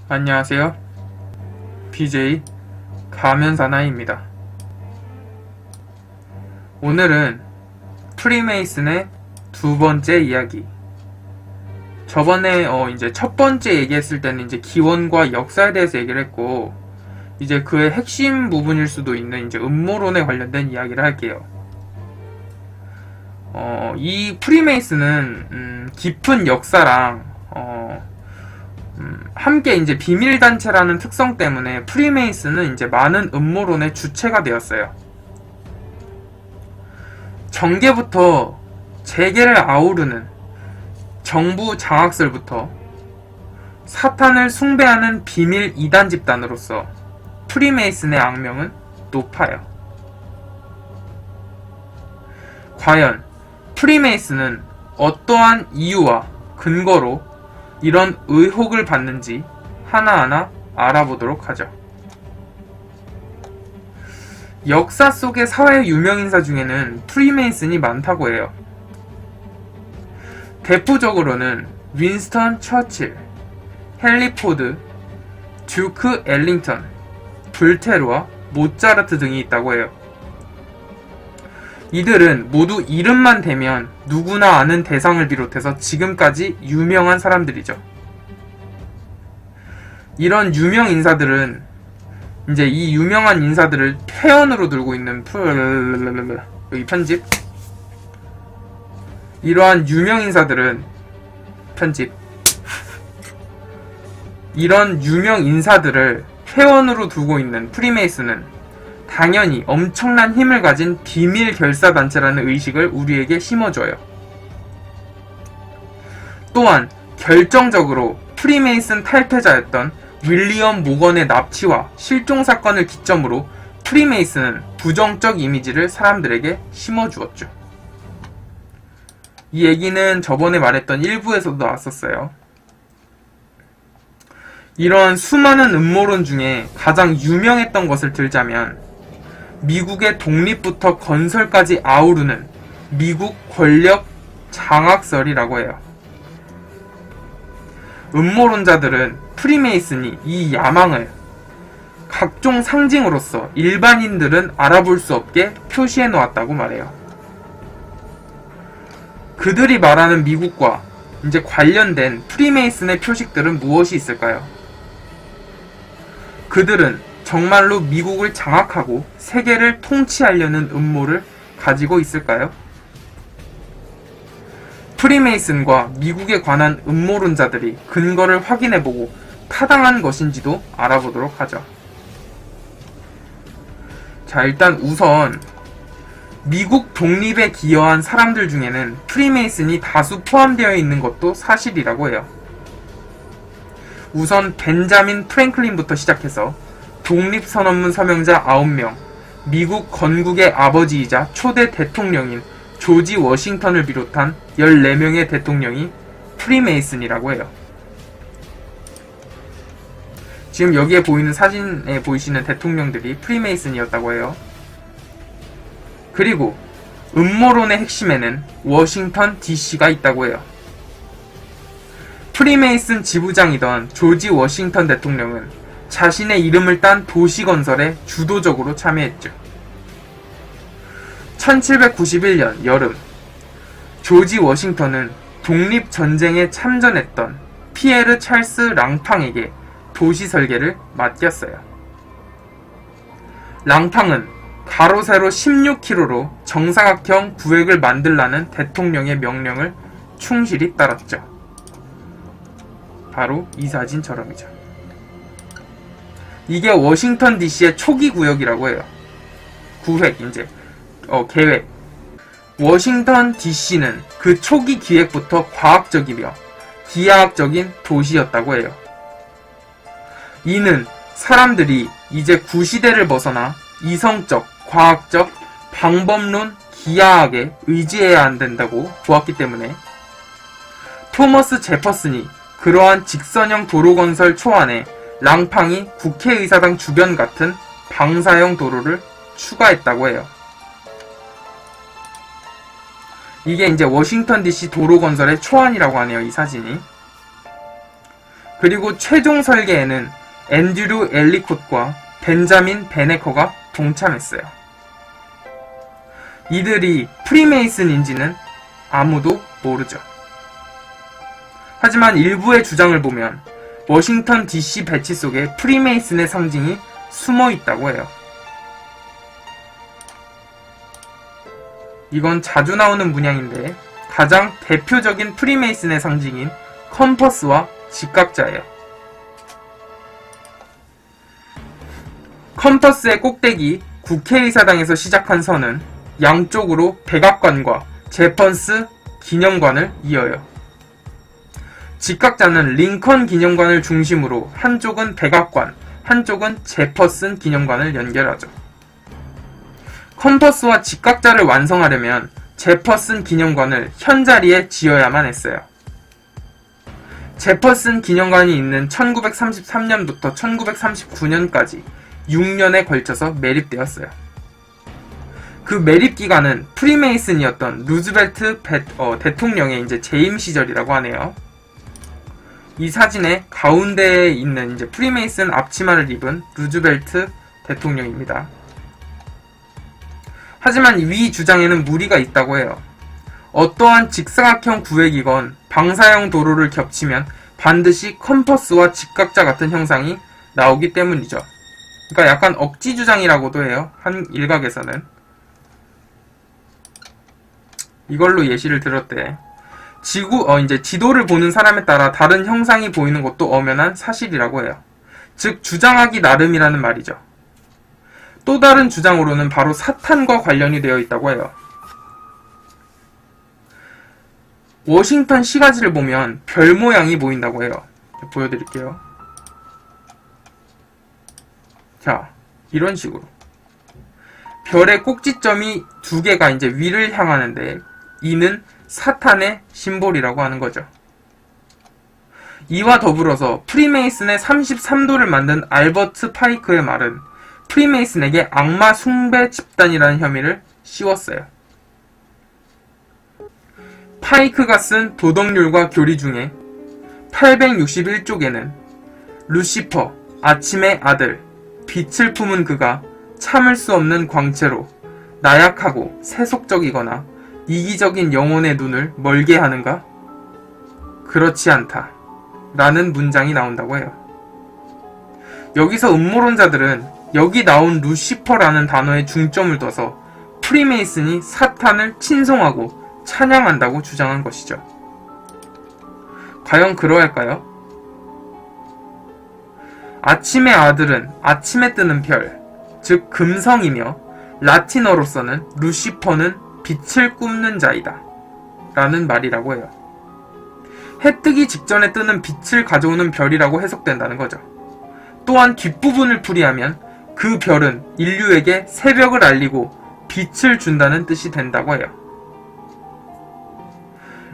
안녕하세요. BJ 가면사나이입니다. 오늘은 프리메이슨의 두 번째 이야기. 저번에 이제 첫 번째 얘기했을 때는 이제 기원과 역사에 대해서 얘기를 했고, 이제 그의 핵심 부분일 수도 있는 이제 음모론에 관련된 이야기를 할게요. 이 프리메이슨은 깊은 역사랑 함께 이제 비밀단체라는 특성 때문에 프리메이슨은 이제 많은 음모론의 주체가 되었어요. 정계부터 재계를 아우르는 정부 장악설부터 사탄을 숭배하는 비밀 이단 집단으로서 프리메이슨의 악명은 높아요. 과연 프리메이슨은 어떠한 이유와 근거로 이런 의혹을 받는지 하나하나 알아보도록 하죠. 역사 속의 사회 유명인사 중에는 프리메이슨이 많다고 해요. 대표적으로는 윈스턴 처칠, 헨리 포드, 듀크 엘링턴, 볼테르와 모차르트 등이 있다고 해요. 이들은 모두 이름만 대면 누구나 아는 대상을 비롯해서 지금까지 유명한 사람들이죠. 이런 유명 인사들은 이제 이 유명한 인사들을 폐언으로 들고 있는 여기 편집. 이러한 유명 인사들은 편집. 이런 유명 인사들을 회원으로 두고 있는 프리메이슨은 당연히 엄청난 힘을 가진 비밀 결사단체라는 의식을 우리에게 심어줘요. 또한 결정적으로 프리메이슨 탈퇴자였던 윌리엄 모건의 납치와 실종 사건을 기점으로 프리메이슨은 부정적 이미지를 사람들에게 심어주었죠. 이 얘기는 저번에 말했던 1부에서도 나왔었어요. 이런 수많은 음모론 중에 가장 유명했던 것을 들자면 미국의 독립부터 건설까지 아우르는 미국 권력 장악설이라고 해요. 음모론자들은 프리메이슨이 이 야망을 각종 상징으로서 일반인들은 알아볼 수 없게 표시해 놓았다고 말해요. 그들이 말하는 미국과 이제 관련된 프리메이슨의 표식들은 무엇이 있을까요? 그들은 정말로 미국을 장악하고 세계를 통치하려는 음모를 가지고 있을까요? 프리메이슨과 미국에 관한 음모론자들이 근거를 확인해보고 타당한 것인지도 알아보도록 하죠. 자, 일단 우선 미국 독립에 기여한 사람들 중에는 프리메이슨이 다수 포함되어 있는 것도 사실이라고 해요. 우선 벤자민 프랭클린부터 시작해서 독립선언문 서명자 9명, 미국 건국의 아버지이자 초대 대통령인 조지 워싱턴을 비롯한 14명의 대통령이 프리메이슨이라고 해요. 지금 여기에 보이는 사진에 보이시는 대통령들이 프리메이슨이었다고 해요. 그리고 음모론의 핵심에는 워싱턴 DC가 있다고 해요. 프리메이슨 지부장이던 조지 워싱턴 대통령은 자신의 이름을 딴 도시 건설에 주도적으로 참여했죠. 1791년 여름, 조지 워싱턴은 독립전쟁에 참전했던 피에르 찰스 랑팡에게 도시 설계를 맡겼어요. 랑팡은 가로 세로 16km로 정사각형 구획을 만들라는 대통령의 명령을 충실히 따랐죠. 바로 이 사진처럼이죠. 이게 워싱턴 DC의 초기 구역이라고 해요. 구획, 계획. 워싱턴 DC는 그 초기 기획부터 과학적이며 기하학적인 도시였다고 해요. 이는 사람들이 이제 구시대를 벗어나 이성적, 과학적, 방법론, 기하학에 의지해야 한다고 보았기 때문에 토머스 제퍼슨이 그러한 직선형 도로 건설 초안에 랑팡이 국회의사당 주변 같은 방사형 도로를 추가했다고 해요. 이게 이제 워싱턴 DC 도로 건설의 초안이라고 하네요, 이 사진이. 그리고 최종 설계에는 앤드류 엘리콧과 벤자민 베네커가 동참했어요. 이들이 프리메이슨인지는 아무도 모르죠. 하지만 일부의 주장을 보면 워싱턴 DC 배치 속에 프리메이슨의 상징이 숨어 있다고 해요. 이건 자주 나오는 문양인데 가장 대표적인 프리메이슨의 상징인 컴퍼스와 직각자예요. 컴퍼스의 꼭대기 국회의사당에서 시작한 선은 양쪽으로 백악관과 제펀스 기념관을 이어요. 직각자는 링컨 기념관을 중심으로 한쪽은 백악관, 한쪽은 제퍼슨 기념관을 연결하죠. 컴퍼스와 직각자를 완성하려면 제퍼슨 기념관을 현자리에 지어야만 했어요. 제퍼슨 기념관이 있는 1933년부터 1939년까지 6년에 걸쳐서 매립되었어요. 그 매립 기간은 프리메이슨이었던 루즈벨트 대통령의 이제 재임 시절이라고 하네요. 이 사진의 가운데에 있는 이제 프리메이슨 앞치마를 입은 루즈벨트 대통령입니다. 하지만 위 주장에는 무리가 있다고 해요. 어떠한 직사각형 구획이건 방사형 도로를 겹치면 반드시 컴퍼스와 직각자 같은 형상이 나오기 때문이죠. 그러니까 약간 억지 주장이라고도 해요. 한 일각에서는. 이걸로 예시를 들었대. 이제 지도를 보는 사람에 따라 다른 형상이 보이는 것도 엄연한 사실이라고 해요. 즉, 주장하기 나름이라는 말이죠. 또 다른 주장으로는 바로 사탄과 관련이 되어 있다고 해요. 워싱턴 시가지를 보면 별 모양이 보인다고 해요. 보여드릴게요. 자, 이런 식으로. 별의 꼭지점이 두 개가 이제 위를 향하는데, 이는 사탄의 심볼이라고 하는 거죠. 이와 더불어서 프리메이슨의 33도를 만든 알버트 파이크의 말은 프리메이슨에게 악마 숭배 집단이라는 혐의를 씌웠어요. 파이크가 쓴 도덕률과 교리 중에 861쪽에는 루시퍼, 아침의 아들, 빛을 품은 그가 참을 수 없는 광채로 나약하고 세속적이거나 이기적인 영혼의 눈을 멀게 하는가? 그렇지 않다. 라는 문장이 나온다고 해요. 여기서 음모론자들은 여기 나온 루시퍼라는 단어에 중점을 둬서 프리메이슨이 사탄을 친송하고 찬양한다고 주장한 것이죠. 과연 그러할까요? 아침의 아들은 아침에 뜨는 별, 즉 금성이며 라틴어로서는 루시퍼는 빛을 뿜는 자이다 라는 말이라고 해요. 해 뜨기 직전에 뜨는 빛을 가져오는 별이라고 해석된다는 거죠. 또한 뒷부분을 풀이하면 그 별은 인류에게 새벽을 알리고 빛을 준다는 뜻이 된다고 해요.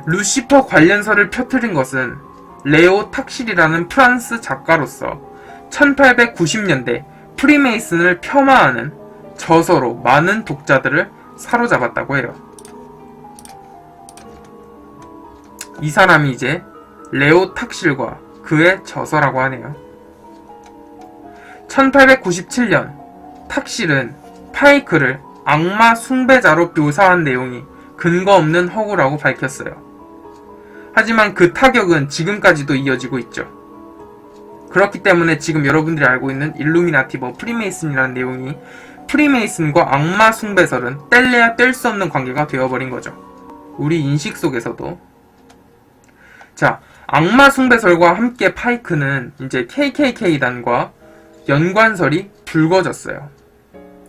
루시퍼 관련서를 펴뜨린 것은 레오 탁실이라는 프랑스 작가로서 1890년대 프리메이슨을 폄하하는 저서로 많은 독자들을 사로잡았다고 해요. 이 사람이 이제 레오 탁실과 그의 저서라고 하네요. 1897년 탁실은 파이크를 악마 숭배자로 묘사한 내용이 근거 없는 허구라고 밝혔어요. 하지만 그 타격은 지금까지도 이어지고 있죠. 그렇기 때문에 지금 여러분들이 알고 있는 일루미나티 프리메이슨이라는 내용이 프리메이슨과 악마 숭배설은 뗄래야 뗄 수 없는 관계가 되어버린 거죠. 우리 인식 속에서도. 자, 악마 숭배설과 함께 파이크는 이제 KKK단과 연관설이 불거졌어요.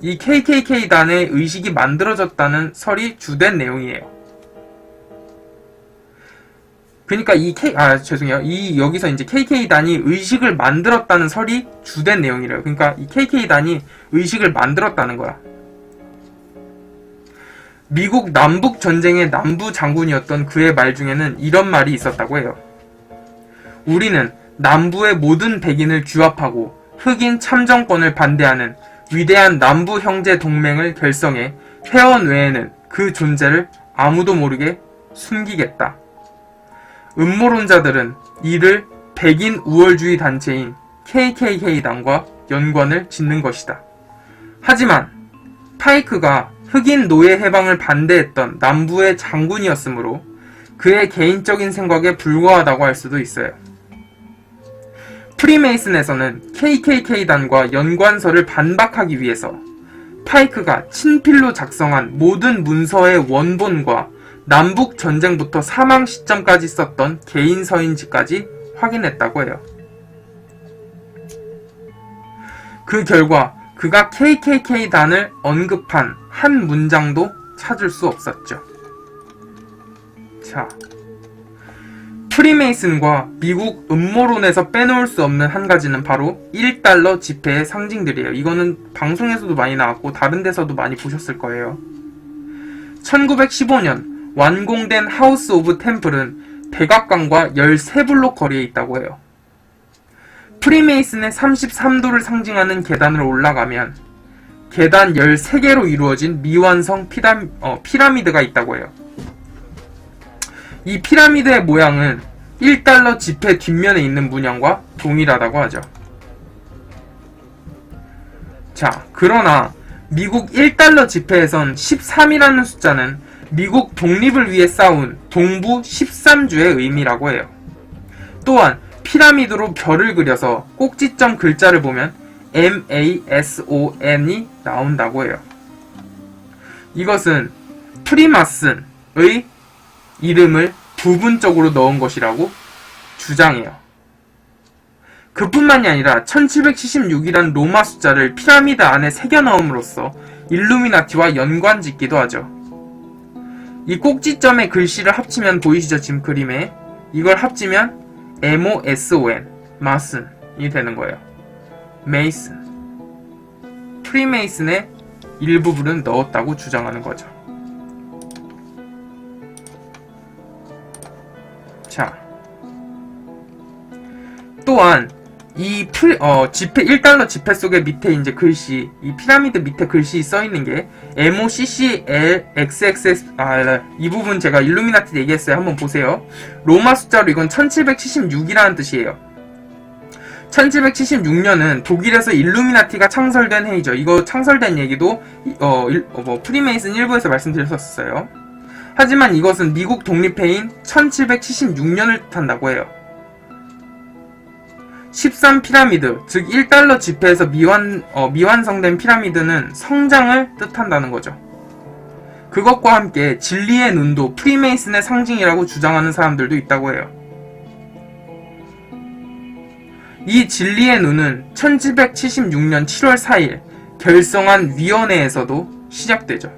이 KKK단의 의식이 만들어졌다는 설이 주된 내용이에요. 그러니까 여기서 이제 KK단이 의식을 만들었다는 설이 주된 내용이래요. 그러니까 이 KK단이 의식을 만들었다는 거야. 미국 남북 전쟁의 남부 장군이었던 그의 말 중에는 이런 말이 있었다고 해요. 우리는 남부의 모든 백인을 규합하고 흑인 참정권을 반대하는 위대한 남부 형제 동맹을 결성해 회원 외에는 그 존재를 아무도 모르게 숨기겠다. 음모론자들은 이를 백인 우월주의 단체인 KKK단과 연관을 짓는 것이다. 하지만 파이크가 흑인 노예 해방을 반대했던 남부의 장군이었으므로 그의 개인적인 생각에 불과하다고 할 수도 있어요. 프리메이슨에서는 KKK단과 연관설을 반박하기 위해서 파이크가 친필로 작성한 모든 문서의 원본과 남북 전쟁부터 사망 시점까지 썼던 개인 서인지까지 확인했다고 해요. 그 결과 그가 KKK단을 언급한 한 문장도 찾을 수 없었죠. 자, 프리메이슨과 미국 음모론에서 빼놓을 수 없는 한 가지는 바로 1달러 지폐의 상징들이에요. 이거는 방송에서도 많이 나왔고 다른 데서도 많이 보셨을 거예요. 1915년 완공된 하우스 오브 템플은 백악관과 13블록 거리에 있다고 해요. 프리메이슨의 33도를 상징하는 계단을 올라가면 계단 13개로 이루어진 미완성 피라미드가 있다고 해요. 이 피라미드의 모양은 1달러 지폐 뒷면에 있는 문양과 동일하다고 하죠. 자, 그러나 미국 1달러 지폐에선 13이라는 숫자는 미국 독립을 위해 싸운 동부 13주의 의미라고 해요. 또한 피라미드로 별을 그려서 꼭지점 글자를 보면 MASON이 나온다고 해요. 이것은 프리마슨의 이름을 부분적으로 넣은 것이라고 주장해요. 그뿐만이 아니라 1776이란 로마 숫자를 피라미드 안에 새겨 넣음으로써 일루미나티와 연관짓기도 하죠. 이 꼭지점의 글씨를 합치면 보이시죠? 지금 그림에 이걸 합치면 MOSON, 마슨이 되는 거예요. 메이슨. 프리메이슨의 일부분은 넣었다고 주장하는 거죠. 자, 또한 이 지폐 1달러 지폐 속의 밑에 이제 글씨, 이 피라미드 밑에 글씨 써 있는 게 MOCCLXXS 이 부분 제가 일루미나티 얘기했어요. 한번 보세요. 로마 숫자로 이건 1776이라는 뜻이에요. 1776년은 독일에서 일루미나티가 창설된 해이죠. 이거 창설된 얘기도 프리메이슨 일부에서 말씀드렸었어요. 하지만 이것은 미국 독립해인 1776년을 뜻한다고 해요. 13피라미드, 즉 1달러 지폐에서 미완성된 피라미드는 성장을 뜻한다는 거죠. 그것과 함께 진리의 눈도 프리메이슨의 상징이라고 주장하는 사람들도 있다고 해요. 이 진리의 눈은 1776년 7월 4일 결성한 위원회에서도 시작되죠.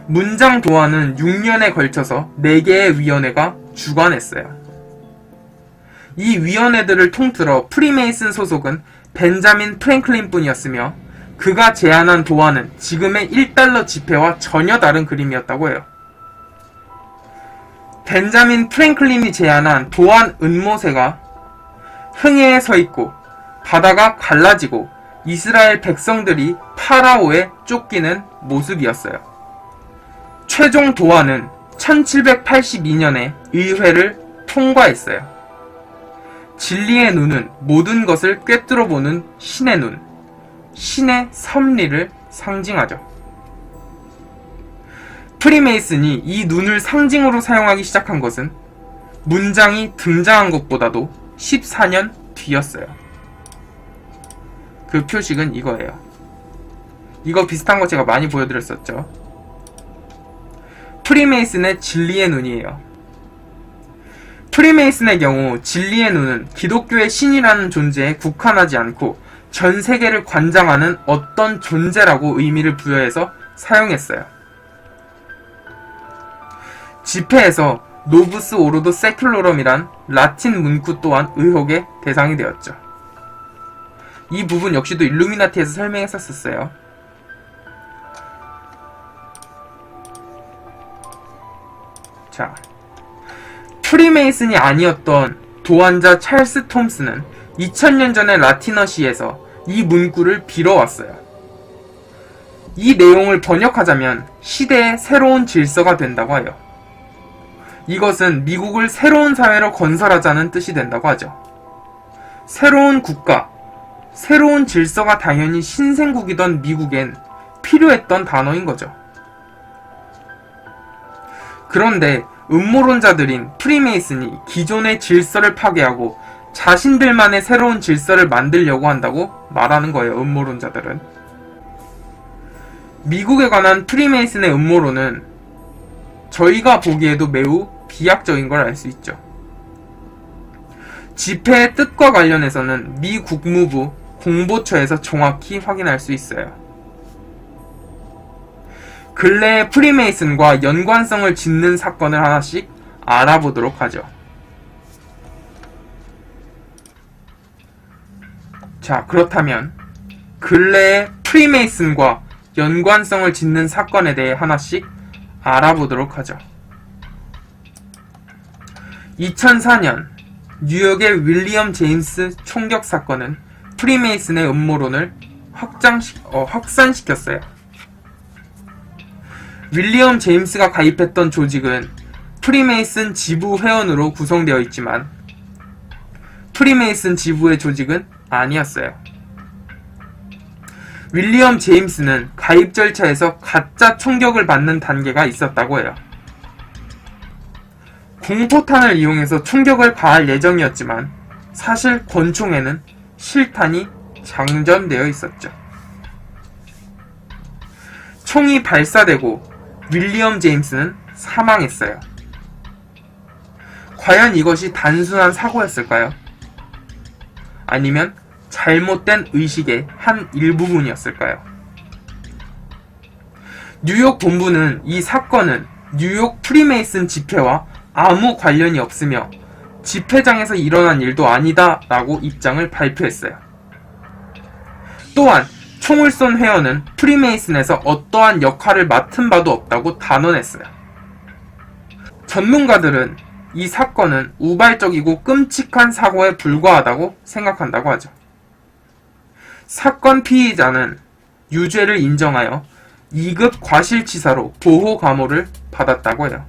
문장 도안은 6년에 걸쳐서 4개의 위원회가 주관했어요. 이 위원회들을 통틀어 프리메이슨 소속은 벤자민 프랭클린 뿐이었으며 그가 제안한 도안은 지금의 1달러 지폐와 전혀 다른 그림이었다고 해요. 벤자민 프랭클린이 제안한 도안 은모세가 흥해에 서 있고 바다가 갈라지고 이스라엘 백성들이 파라오에 쫓기는 모습이었어요. 최종 도안은 1782년에 의회를 통과했어요. 진리의 눈은 모든 것을 꿰뚫어보는 신의 눈, 신의 섭리를 상징하죠. 프리메이슨이 이 눈을 상징으로 사용하기 시작한 것은 문장이 등장한 것보다도 14년 뒤였어요. 그 표식은 이거예요. 이거 비슷한 거 제가 많이 보여드렸었죠. 프리메이슨의 진리의 눈이에요. 프리메이슨의 경우 진리의 눈은 기독교의 신이라는 존재에 국한하지 않고 전 세계를 관장하는 어떤 존재라고 의미를 부여해서 사용했어요. 지폐에서 노브스 오르도 세큘로럼이란 라틴 문구 또한 의혹의 대상이 되었죠. 이 부분 역시도 일루미나티에서 설명했었어요. 자, 프리메이슨이 아니었던 도안자 찰스 톰슨은 2000년 전에 라틴어시에서 이 문구를 빌어왔어요. 이 내용을 번역하자면 시대의 새로운 질서가 된다고 해요. 이것은 미국을 새로운 사회로 건설하자는 뜻이 된다고 하죠. 새로운 국가, 새로운 질서가 당연히 신생국이던 미국엔 필요했던 단어인 거죠. 그런데 음모론자들인 프리메이슨이 기존의 질서를 파괴하고 자신들만의 새로운 질서를 만들려고 한다고 말하는 거예요. 음모론자들은. 미국에 관한 프리메이슨의 음모론은 저희가 보기에도 매우 비약적인 걸 알 수 있죠. 집회의 뜻과 관련해서는 미 국무부 공보처에서 정확히 확인할 수 있어요. 근래의 프리메이슨과 연관성을 짓는 사건을 하나씩 알아보도록 하죠. 자, 그렇다면 근래의 프리메이슨과 연관성을 짓는 사건에 대해 하나씩 알아보도록 하죠. 2004년 뉴욕의 윌리엄 제임스 총격 사건은 프리메이슨의 음모론을 확산시켰어요. 윌리엄 제임스가 가입했던 조직은 프리메이슨 지부 회원으로 구성되어 있지만 프리메이슨 지부의 조직은 아니었어요. 윌리엄 제임스는 가입 절차에서 가짜 총격을 받는 단계가 있었다고 해요. 공포탄을 이용해서 총격을 가할 예정이었지만 사실 권총에는 실탄이 장전되어 있었죠. 총이 발사되고 윌리엄 제임스는 사망했어요. 과연 이것이 단순한 사고였을까요? 아니면 잘못된 의식의 한 일부분이었을까요? 뉴욕 본부는 이 사건은 뉴욕 프리메이슨 집회와 아무 관련이 없으며 집회장에서 일어난 일도 아니다 라고 입장을 발표했어요. 또한 총을 쏜 회원은 프리메이슨에서 어떠한 역할을 맡은 바도 없다고 단언했어요. 전문가들은 이 사건은 우발적이고 끔찍한 사고에 불과하다고 생각한다고 하죠. 사건 피의자는 유죄를 인정하여 2급 과실치사로 보호 감호를 받았다고 해요.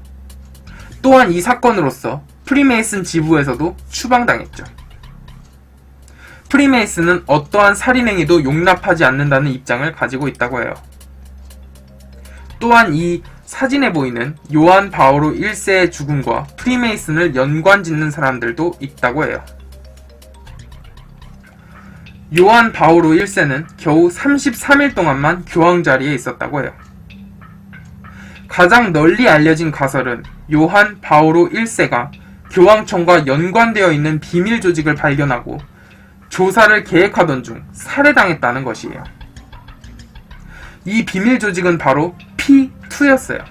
또한 이 사건으로서 프리메이슨 지부에서도 추방당했죠. 프리메이슨은 어떠한 살인행위도 용납하지 않는다는 입장을 가지고 있다고 해요. 또한 이 사진에 보이는 요한 바오로 1세의 죽음과 프리메이슨을 연관짓는 사람들도 있다고 해요. 요한 바오로 1세는 겨우 33일 동안만 교황 자리에 있었다고 해요. 가장 널리 알려진 가설은 요한 바오로 1세가 교황청과 연관되어 있는 비밀 조직을 발견하고 조사를 계획하던 중 살해당했다는 것이에요. 이 비밀 조직은 바로 P2였어요.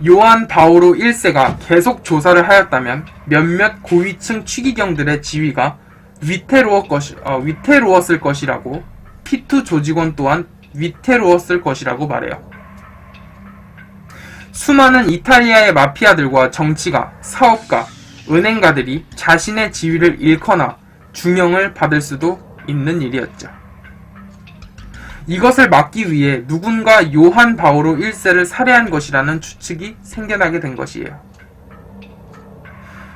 요한 바오로 1세가 계속 조사를 하였다면 몇몇 고위층 추기경들의 지위가 위태로웠을 것이라고 P2 조직원 또한 위태로웠을 것이라고 말해요. 수많은 이탈리아의 마피아들과 정치가, 사업가, 은행가들이 자신의 지위를 잃거나 중형을 받을 수도 있는 일이었죠. 이것을 막기 위해 누군가 요한 바오로 1세를 살해한 것이라는 추측이 생겨나게 된 것이에요.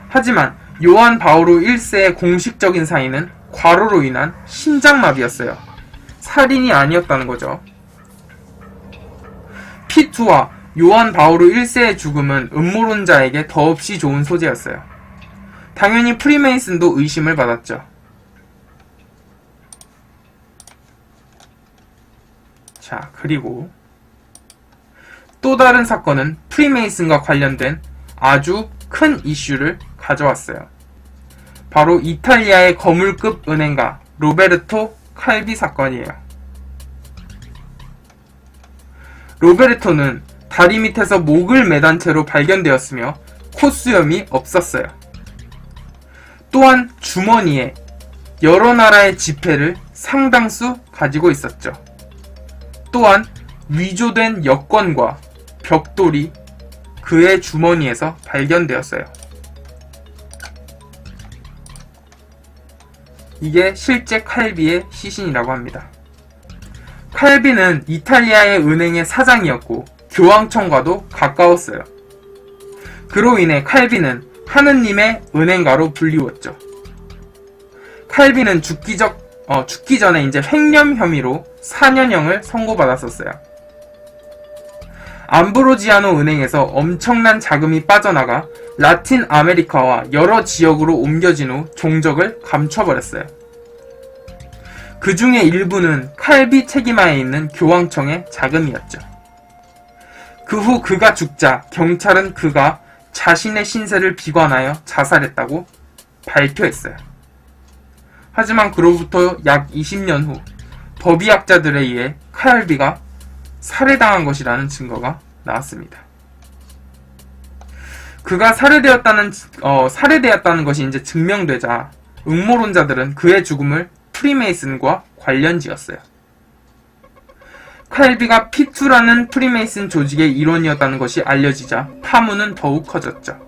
하지만 요한 바오로 1세의 공식적인 사인은 과로로 인한 심장마비였어요. 살인이 아니었다는 거죠. P2와 요한 바오로 1세의 죽음은 음모론자에게 더없이 좋은 소재였어요. 당연히 프리메이슨도 의심을 받았죠. 자, 그리고 또 다른 사건은 프리메이슨과 관련된 아주 큰 이슈를 가져왔어요. 바로 이탈리아의 거물급 은행가 로베르토 칼비 사건이에요. 로베르토는 다리 밑에서 목을 매단 채로 발견되었으며 콧수염이 없었어요. 또한 주머니에 여러 나라의 지폐를 상당수 가지고 있었죠. 또한 위조된 여권과 벽돌이 그의 주머니에서 발견되었어요. 이게 실제 칼비의 시신이라고 합니다. 칼비는 이탈리아의 은행의 사장이었고 교황청과도 가까웠어요. 그로 인해 칼빈은 하느님의 은행가로 불리웠죠. 칼빈은 죽기 전에 이제 횡령 혐의로 4년형을 선고받았었어요. 암브로지아노 은행에서 엄청난 자금이 빠져나가 라틴 아메리카와 여러 지역으로 옮겨진 후 종적을 감춰버렸어요. 그 중에 일부는 칼비 책임하에 있는 교황청의 자금이었죠. 그 후 그가 죽자 경찰은 그가 자신의 신세를 비관하여 자살했다고 발표했어요. 하지만 그로부터 약 20년 후 법의학자들에 의해 칼비가 살해당한 것이라는 증거가 나왔습니다. 그가 살해되었다는 것이 이제 증명되자 음모론자들은 그의 죽음을 프리메이슨과 관련지었어요. 칼비가 P2라는 프리메이슨 조직의 일원이었다는 것이 알려지자 파문은 더욱 커졌죠.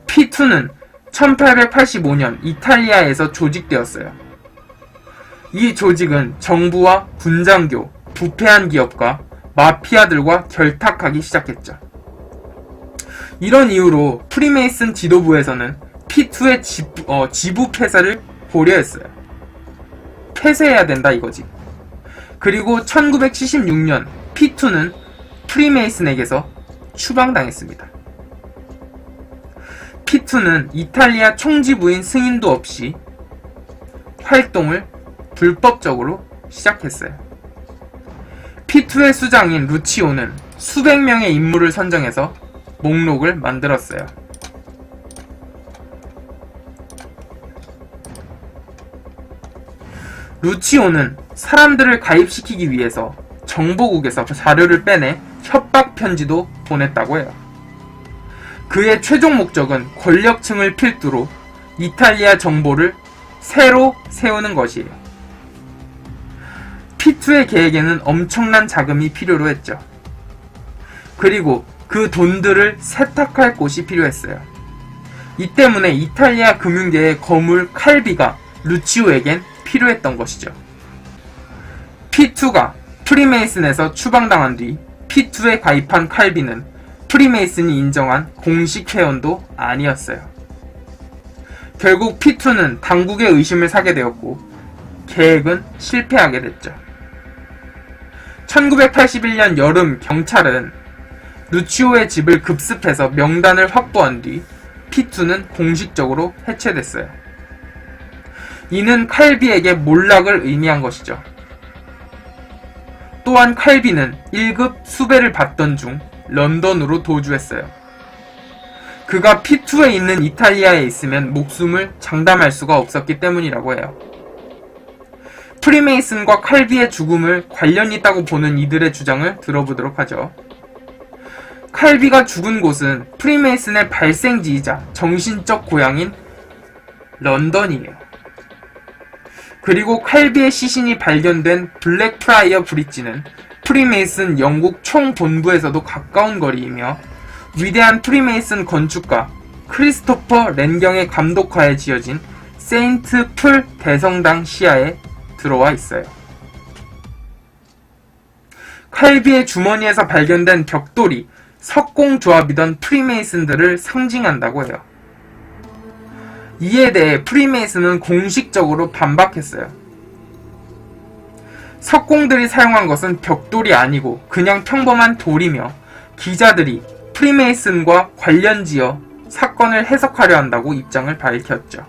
P2는 1885년 이탈리아에서 조직되었어요. 이 조직은 정부와 군장교, 부패한 기업과 마피아들과 결탁하기 시작했죠. 이런 이유로 프리메이슨 지도부에서는 P2의 지부 폐쇄를 고려했어요. 폐쇄해야 된다 이거지. 그리고 1976년 P2는 프리메이슨에게서 추방당했습니다. P2는 이탈리아 총지부인 승인도 없이 활동을 불법적으로 시작했어요. P2의 수장인 루치오는 수백 명의 인물을 선정해서 목록을 만들었어요. 루치오는 사람들을 가입시키기 위해서 정보국에서 자료를 빼내 협박 편지도 보냈다고 해요. 그의 최종 목적은 권력층을 필두로 이탈리아 정보를 새로 세우는 것이에요. P2의 계획에는 엄청난 자금이 필요로 했죠. 그리고 그 돈들을 세탁할 곳이 필요했어요. 이 때문에 이탈리아 금융계의 거물 칼비가 루치오에겐 필요했던 것이죠. P2가 프리메이슨에서 추방당한 뒤 P2에 가입한 칼비는 프리메이슨이 인정한 공식 회원도 아니었어요. 결국 P2는 당국의 의심을 사게 되었고 계획은 실패하게 됐죠. 1981년 여름 경찰은 루치오의 집을 급습해서 명단을 확보한 뒤 P2는 공식적으로 해체됐어요. 이는 칼비에게 몰락을 의미한 것이죠. 또한 칼비는 1급 수배를 받던 중 런던으로 도주했어요. 그가 P2에 있는 이탈리아에 있으면 목숨을 장담할 수가 없었기 때문이라고 해요. 프리메이슨과 칼비의 죽음을 관련이 있다고 보는 이들의 주장을 들어보도록 하죠. 칼비가 죽은 곳은 프리메이슨의 발생지이자 정신적 고향인 런던이에요. 그리고 칼비의 시신이 발견된 블랙프라이어 브릿지는 프리메이슨 영국 총본부에서도 가까운 거리이며 위대한 프리메이슨 건축가 크리스토퍼 랜경의 감독하에 지어진 세인트 풀 대성당 시야에 들어와 있어요. 칼비의 주머니에서 발견된 벽돌이 석공조합이던 프리메이슨들을 상징한다고 해요. 이에 대해 프리메이슨은 공식적으로 반박했어요. 석공들이 사용한 것은 벽돌이 아니고 그냥 평범한 돌이며 기자들이 프리메이슨과 관련지어 사건을 해석하려 한다고 입장을 밝혔죠.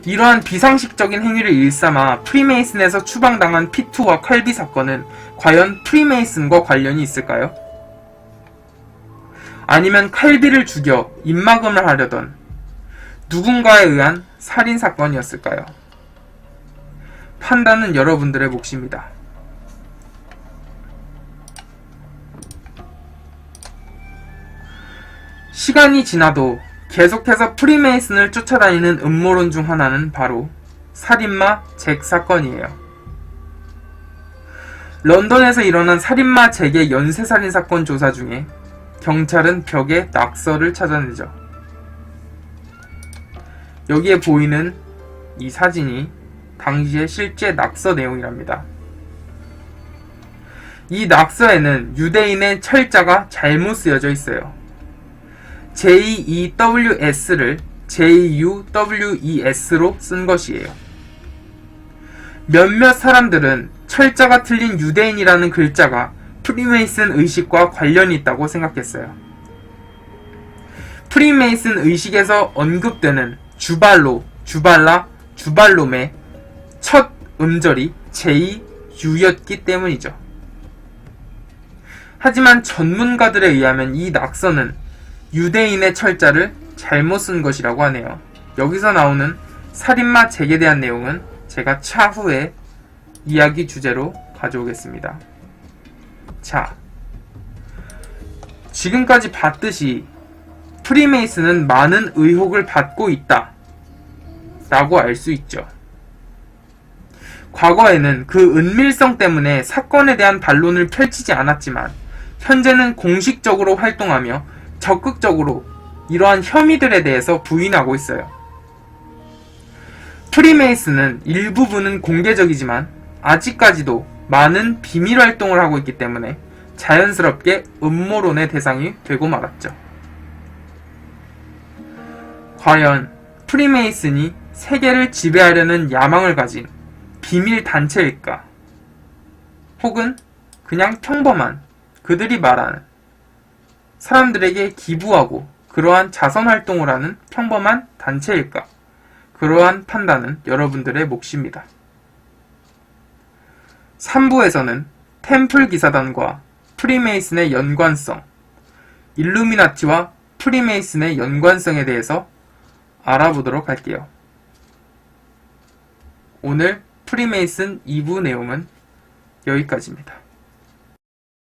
이러한 비상식적인 행위를 일삼아 프리메이슨에서 추방당한 P2와 칼비 사건은 과연 프리메이슨과 관련이 있을까요? 아니면 칼비를 죽여 입막음을 하려던 누군가에 의한 살인사건이었을까요? 판단은 여러분들의 몫입니다. 시간이 지나도 계속해서 프리메이슨을 쫓아다니는 음모론 중 하나는 바로 살인마 잭 사건이에요. 런던에서 일어난 살인마 잭의 연쇄살인사건 조사 중에 경찰은 벽에 낙서를 찾아내죠. 여기에 보이는 이 사진이 당시의 실제 낙서 내용이랍니다. 이 낙서에는 유대인의 철자가 잘못 쓰여져 있어요. JEWS를 JUWES로 쓴 것이에요. 몇몇 사람들은 철자가 틀린 유대인이라는 글자가 프리메이슨 의식과 관련이 있다고 생각했어요. 프리메이슨 의식에서 언급되는 주발로, 주발라, 주발롬의 첫 음절이 JU였기 때문이죠. 하지만 전문가들에 의하면 이 낙서는 유대인의 철자를 잘못 쓴 것이라고 하네요. 여기서 나오는 살인마 잭에 대한 내용은 제가 차후에 이야기 주제로 가져오겠습니다. 자, 지금까지 봤듯이 프리메이슨은 많은 의혹을 받고 있다 라고 알 수 있죠. 과거에는 그 은밀성 때문에 사건에 대한 반론을 펼치지 않았지만 현재는 공식적으로 활동하며 적극적으로 이러한 혐의들에 대해서 부인하고 있어요. 프리메이슨은 일부분은 공개적이지만 아직까지도 많은 비밀 활동을 하고 있기 때문에 자연스럽게 음모론의 대상이 되고 말았죠. 과연 프리메이슨이 세계를 지배하려는 야망을 가진 비밀 단체일까? 혹은 그냥 평범한 그들이 말하는 사람들에게 기부하고 그러한 자선 활동을 하는 평범한 단체일까? 그러한 판단은 여러분들의 몫입니다. 3부에서는 템플 기사단과 프리메이슨의 연관성, 일루미나티와 프리메이슨의 연관성에 대해서 알아보도록 할게요. 오늘 프리메이슨 2부 내용은 여기까지입니다.